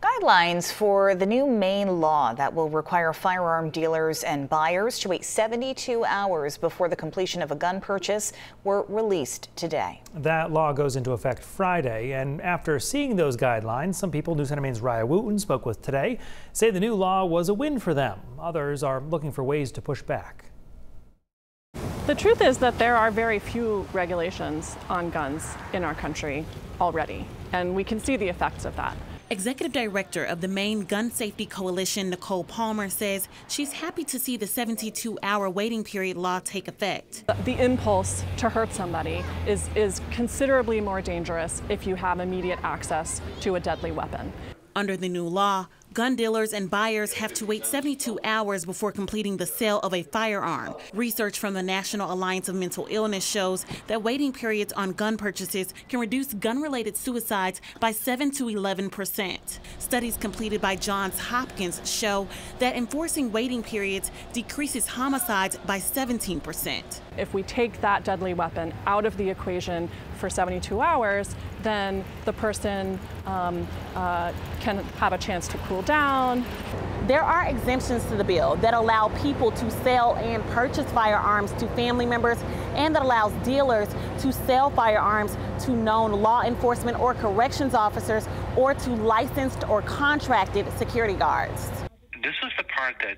Guidelines for the new Maine law that will require firearm dealers and buyers to wait 72 hours before the completion of a gun purchase were released today. That law goes into effect Friday, and after seeing those guidelines, some people News Center Maine's Raya Wooten spoke with today say the new law was a win for them. Others are looking for ways to push back. The truth is that there are very few regulations on guns in our country already, and we can see the effects of that. Executive Director of the Maine Gun Safety Coalition, Nicole Palmer, says she's happy to see the 72-hour waiting period law take effect. The impulse to hurt somebody is considerably more dangerous if you have immediate access to a deadly weapon. Under the new law, gun dealers and buyers have to wait 72 hours before completing the sale of a firearm. Research from the National Alliance of Mental Illness shows that waiting periods on gun purchases can reduce gun-related suicides by 7 to 11%. Studies completed by Johns Hopkins show that enforcing waiting periods decreases homicides by 17%. If we take that deadly weapon out of the equation for 72 hours, then the person can have a chance to cool down. There are exemptions to the bill that allow people to sell and purchase firearms to family members, and that allows dealers to sell firearms to known law enforcement or corrections officers or to licensed or contracted security guards. This is the part that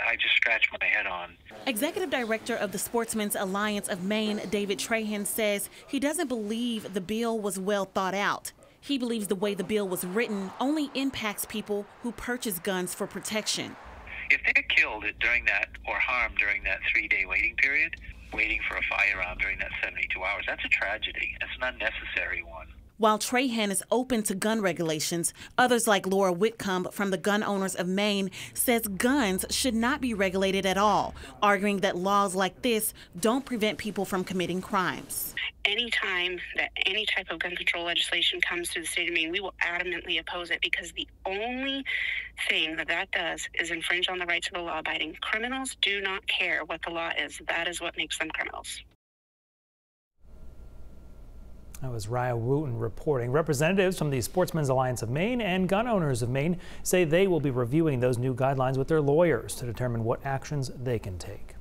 I just scratched my head on. Executive Director of the Sportsmen's Alliance of Maine, David Trahan, says he doesn't believe the bill was well thought out. He believes the way the bill was written only impacts people who purchase guns for protection. If they're killed during that or harmed during that 3-day waiting period, waiting for a firearm during that 72 hours, that's a tragedy. That's an unnecessary one. While Trahan is open to gun regulations, others like Laura Whitcomb from the Gun Owners of Maine says guns should not be regulated at all, arguing that laws like this don't prevent people from committing crimes. Anytime that any type of gun control legislation comes to the state of Maine, we will adamantly oppose it, because the only thing that does is infringe on the rights of the law-abiding. Criminals do not care what the law is. That is what makes them criminals. That was Raya Wooten reporting. Representatives from the Sportsmen's Alliance of Maine and Gun Owners of Maine say they will be reviewing those new guidelines with their lawyers to determine what actions they can take.